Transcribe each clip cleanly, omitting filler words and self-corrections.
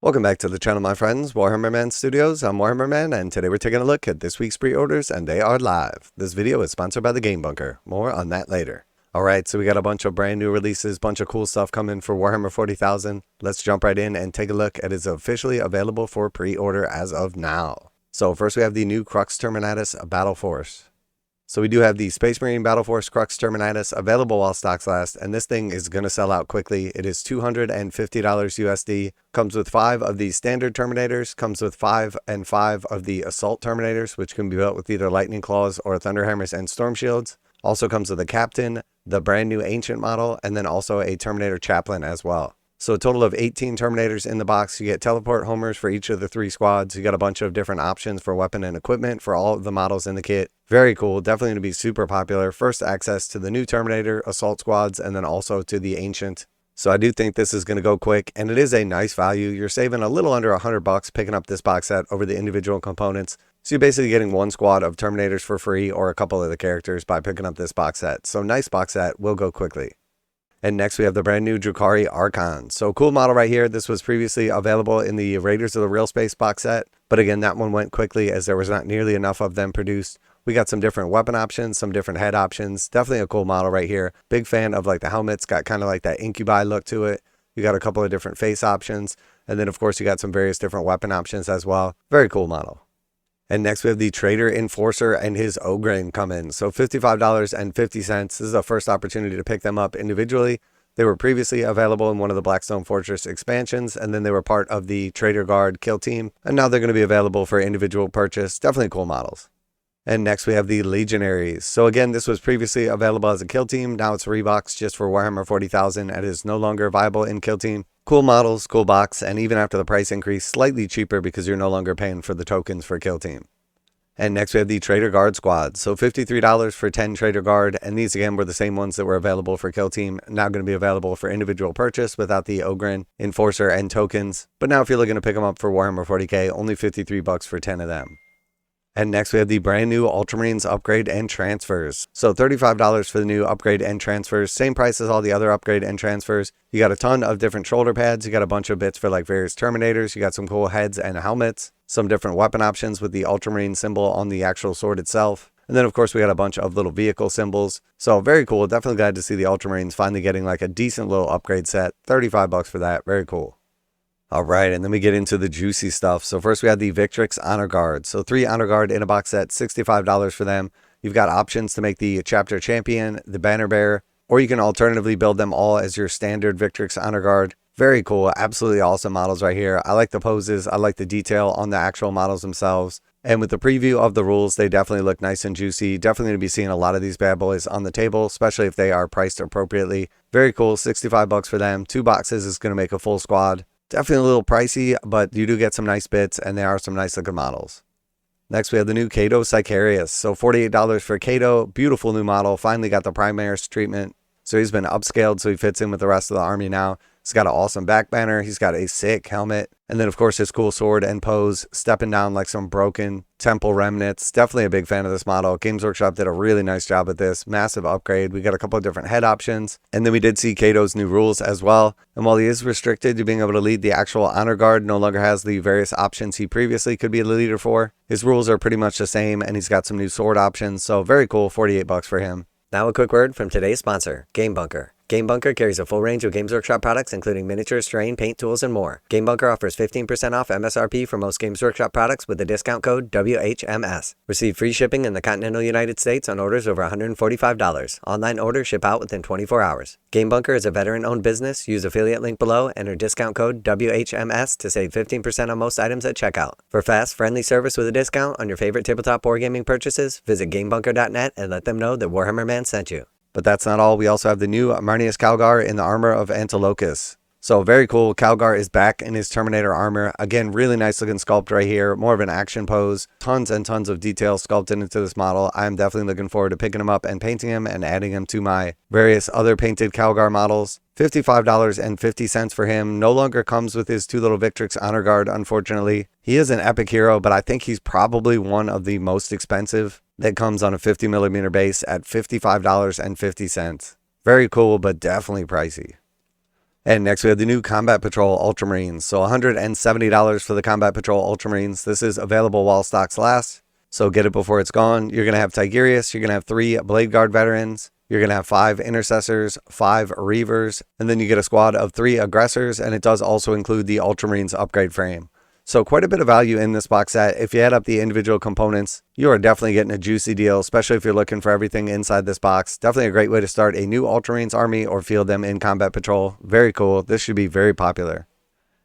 Welcome back to the channel, my friends. Warhammer Man Studios. I'm Warhammer Man, and today we're taking a look at this week's pre-orders, and they are live. This video is sponsored by the Game Bunker. More on that later. Alright, so we got a bunch of brand new releases, bunch of cool stuff coming for Warhammer 40,000. Let's jump right in and take a look at it. It's officially available for pre-order as of now. So first we have the new Crux Terminatus Battleforce. So we do have the Space Marine Battleforce Crux Terminatus available while stocks last, and this thing is going to sell out quickly. It is $250 USD. Comes with 5 of the standard Terminators, comes with 5 and 5 of the Assault Terminators, which can be built with either Lightning Claws or Thunderhammers and Storm Shields. Also comes with a Captain, the brand new Ancient model, and then also a Terminator Chaplain as well. So a total of 18 Terminators in the box. You get teleport homers for each of the 3 squads. You got a bunch of different options for weapon and equipment for all of the models in the kit. Very cool. Definitely going to be super popular. First access to the new Terminator, Assault squads, and then also to the Ancient. So I do think this is going to go quick, and it is a nice value. You're saving a little under $100 picking up this box set over the individual components. So you're basically getting one squad of Terminators for free or a couple of the characters by picking up this box set. So nice box set, will go quickly. And next we have the brand new Drukhari Archon. So cool model right here. This was previously available in the Raiders of the Real Space box set. But again, that one went quickly as there was not nearly enough of them produced. We got some different weapon options, some different head options. Definitely a cool model right here. Big fan of like the helmets. Got kind of like that incubi look to it. You got a couple of different face options. And then of course you got some various different weapon options as well. Very cool model. And next we have the Traitor Enforcer and his Ogryn come in. So $55.50. This is the first opportunity to pick them up individually. They were previously available in one of the Blackstone Fortress expansions, and then they were part of the Traitor Guard kill team. And now they're going to be available for individual purchase. Definitely cool models. And next we have the Legionaries. So again, this was previously available as a kill team. Now it's reboxed just for Warhammer 40,000 and is no longer viable in kill team. Cool models, cool box, and even after the price increase, slightly cheaper because you're no longer paying for the tokens for kill team. And next we have the Traitor Guard squad. So $53 for 10 Traitor Guard, and these again were the same ones that were available for kill team. Now going to be available for individual purchase without the Ogryn, Enforcer, and tokens. But now if you're looking to pick them up for Warhammer 40k, only $53 for 10 of them. And next we have the brand new Ultramarines upgrade and transfers. So $35 for the new upgrade and transfers. Same price as all the other upgrade and transfers. You got a ton of different shoulder pads. You got a bunch of bits for like various Terminators. You got some cool heads and helmets. Some different weapon options with the Ultramarine symbol on the actual sword itself. And then of course we got a bunch of little vehicle symbols. So very cool. Definitely glad to see the Ultramarines finally getting like a decent little upgrade set. $35 for that. Very cool. Alright, and then we get into the juicy stuff. So first we have the Victrix Honor Guard. So 3 Honor Guard in a box set, $65 for them. You've got options to make the Chapter Champion, the Banner Bearer, or you can alternatively build them all as your standard Victrix Honor Guard. Very cool, absolutely awesome models right here. I like the poses, I like the detail on the actual models themselves. And with the preview of the rules, they definitely look nice and juicy. Definitely going to be seeing a lot of these bad boys on the table, especially if they are priced appropriately. Very cool, $65 for them. 2 boxes is going to make a full squad. Definitely a little pricey, but you do get some nice bits, and there are some nice looking models. Next, we have the new Cato Sicarius. So $48 for Cato. Beautiful new model. Finally got the Primaris treatment. So he's been upscaled, so he fits in with the rest of the army now. He's got an awesome back banner. He's got a sick helmet. And then, of course, his cool sword and pose, stepping down like some broken temple remnants. Definitely a big fan of this model. Games Workshop did a really nice job with this. Massive upgrade. We got a couple of different head options. And then we did see Cato's new rules as well. And while he is restricted to being able to lead the actual Honor Guard, no longer has the various options he previously could be the leader for. His rules are pretty much the same, and he's got some new sword options. So very cool, $48 for him. Now a quick word from today's sponsor, Game Bunker. Game Bunker carries a full range of Games Workshop products, including miniatures, terrain, paint tools, and more. Game Bunker offers 15% off MSRP for most Games Workshop products with the discount code WHMS. Receive free shipping in the continental United States on orders over $145. Online orders ship out within 24 hours. Game Bunker is a veteran-owned business. Use affiliate link below, enter discount code WHMS to save 15% on most items at checkout. For fast, friendly service with a discount on your favorite tabletop wargaming purchases, visit GameBunker.net and let them know that Warhammer Man sent you. But that's not all. We also have the new Marneus Calgar in the armor of Antilochus. So very cool. Calgar is back in his Terminator armor. Again, really nice looking sculpt right here. More of an action pose. Tons and tons of detail sculpted into this model. I'm definitely looking forward to picking him up and painting him and adding him to my various other painted Calgar models. $55.50 for him. No longer comes with his 2 little Victrix Honor Guard, unfortunately. He is an epic hero, but I think he's probably one of the most expensive that comes on a 50mm base at $55.50. Very cool, but definitely pricey. And next we have the new Combat Patrol Ultramarines. So $170 for the Combat Patrol Ultramarines. This is available while stocks last. So get it before it's gone. You're going to have Tigurius. You're going to have 3 Blade Guard veterans. You're going to have 5 Intercessors, 5 Reavers. And then you get a squad of 3 Aggressors. And it does also include the Ultramarines upgrade frame. So quite a bit of value in this box set. If you add up the individual components, you are definitely getting a juicy deal, especially if you're looking for everything inside this box. Definitely a great way to start a new Ultramarines army or field them in Combat Patrol. Very cool. This should be very popular.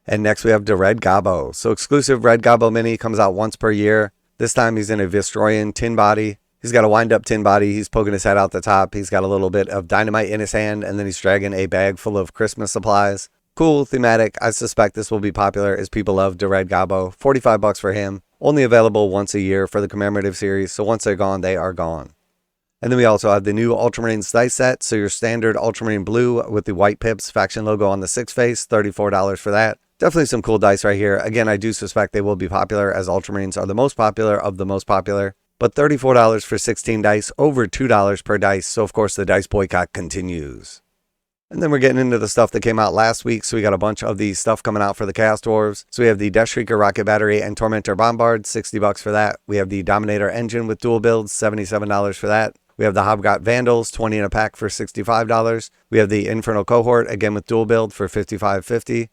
And next we have the Red Gobbo. So exclusive Red Gobbo mini comes out once per year. This time he's in a Vistroyan tin body. He's got a wind-up tin body. He's poking his head out the top. He's got a little bit of dynamite in his hand, and then he's dragging a bag full of Christmas supplies. Cool, thematic. I suspect this will be popular as people love the Red Gobbo. $45 for him. Only available once a year for the commemorative series, so once they're gone, they are gone. And then we also have the new Ultramarines Dice Set. So your standard Ultramarine blue with the white pips faction logo on the 6 face, $34 for that. Definitely some cool dice right here. Again, I do suspect they will be popular as Ultramarines are the most popular of the most popular. But $34 for 16 dice, over $2 per dice. So of course the dice boycott continues. And then we're getting into the stuff that came out last week. So we got a bunch of the stuff coming out for the Chaos Dwarves. So we have the Death Shrieker Rocket Battery and Tormentor Bombard, $60 for that. We have the Dominator Engine with dual builds, $77 for that. We have the Hobgot Vandals, 20 in a pack for $65. We have the Infernal Cohort, again with dual build for $55.50.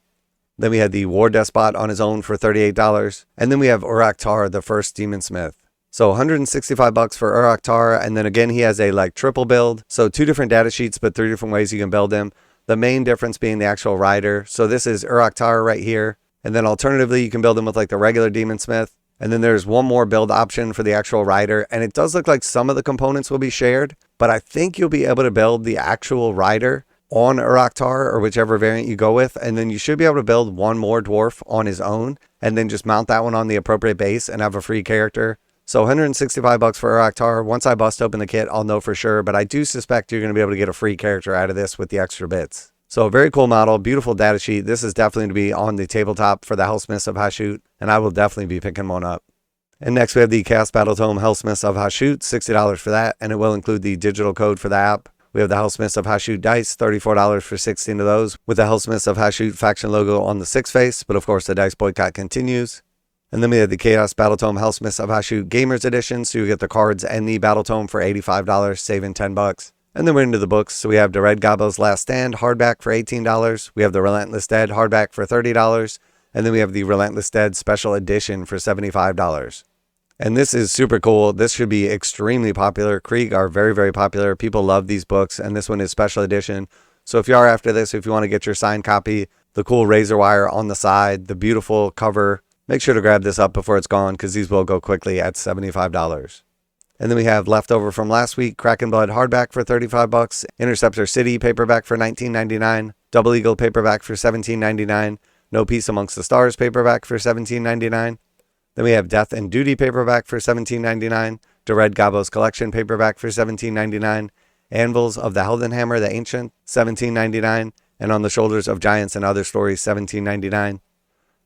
Then we had the War Despot on his own for $38. And then we have Uruk Tar, the first Demon Smith. So $165 for Uruk Tar, and then again he has a triple build. So 2 different data sheets, but 3 different ways you can build him. The main difference being the actual rider. So this is Uruk Tar right here. And then alternatively you can build him with the regular Demon Smith. And then there's one more build option for the actual rider. And it does look like some of the components will be shared, but I think you'll be able to build the actual rider on Uruk Tar or whichever variant you go with. And then you should be able to build one more dwarf on his own and then just mount that one on the appropriate base and have a free character. So $165 for Uruk Tar. Once I bust open the kit, I'll know for sure, but I do suspect you're going to be able to get a free character out of this with the extra bits. So a very cool model, beautiful data sheet. This is definitely to be on the tabletop for the Hellsmiths of Hashut, and I will definitely be picking one up. And next we have the Chaos Battletome Hellsmiths of Hashut, $60 for that, and it will include the digital code for the app. We have the Hellsmiths of Hashut dice, $34 for 16 of those, with the Hellsmiths of Hashut faction logo on the 6 face, but of course the dice boycott continues. And then we have the Chaos Battletome Hellsmiths of Hashut Gamers Edition, so you get the cards and the Battletome for $85, saving $10. And then we're into the books, so we have the Red Gobbo's Last Stand hardback for $18. We have the Relentless Dead hardback for $30. And then we have the Relentless Dead Special Edition for $75. And this is super cool. This should be extremely popular. Krieg are very, very popular. People love these books, and this one is special edition. So if you are after this, if you want to get your signed copy, the cool razor wire on the side, the beautiful cover, make sure to grab this up before it's gone because these will go quickly at $75. And then we have leftover from last week, Kraken Blood hardback for $35, Interceptor City paperback for $19.99, Double Eagle paperback for $17.99, No Peace Amongst the Stars paperback for $17.99. Then we have Death and Duty paperback for $17.99, the Red Gobbo's Collection paperback for $17.99, Anvils of the Heldenhammer the Ancient, $17.99, and On the Shoulders of Giants and Other Stories, $17.99.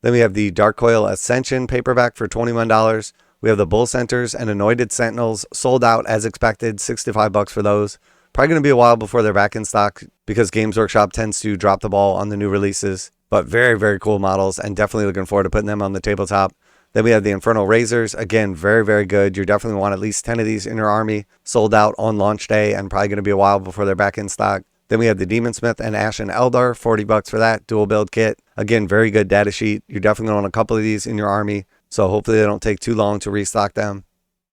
Then we have the Dark Coil Ascension paperback for $21. We have the Bull Centers and Anointed Sentinels sold out as expected, $65 for those. Probably going to be a while before they're back in stock because Games Workshop tends to drop the ball on the new releases. But very, very cool models and definitely looking forward to putting them on the tabletop. Then we have the Infernal Razors. Again, very, very good. You definitely want at least 10 of these in your army. Sold out on launch day and probably going to be a while before they're back in stock. Then we have the Demon Smith and Ashen Eldar, $40 for that dual build kit. Again, very good data sheet. You're definitely going to want a couple of these in your army. So hopefully they don't take too long to restock them.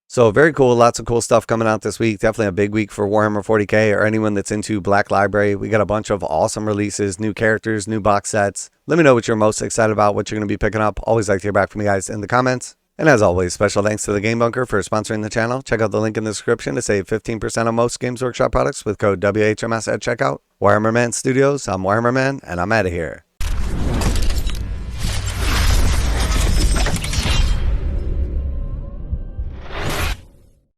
So very cool. Lots of cool stuff coming out this week. Definitely a big week for Warhammer 40K or anyone that's into Black Library. We got a bunch of awesome releases, new characters, new box sets. Let me know what you're most excited about, what you're going to be picking up. Always like to hear back from you guys in the comments. And as always, special thanks to the Game Bunker for sponsoring the channel. Check out the link in the description to save 15% on most Games Workshop products with code WHMS at checkout. Warhammer Man Studios, I'm Warhammer Man, and I'm out of here.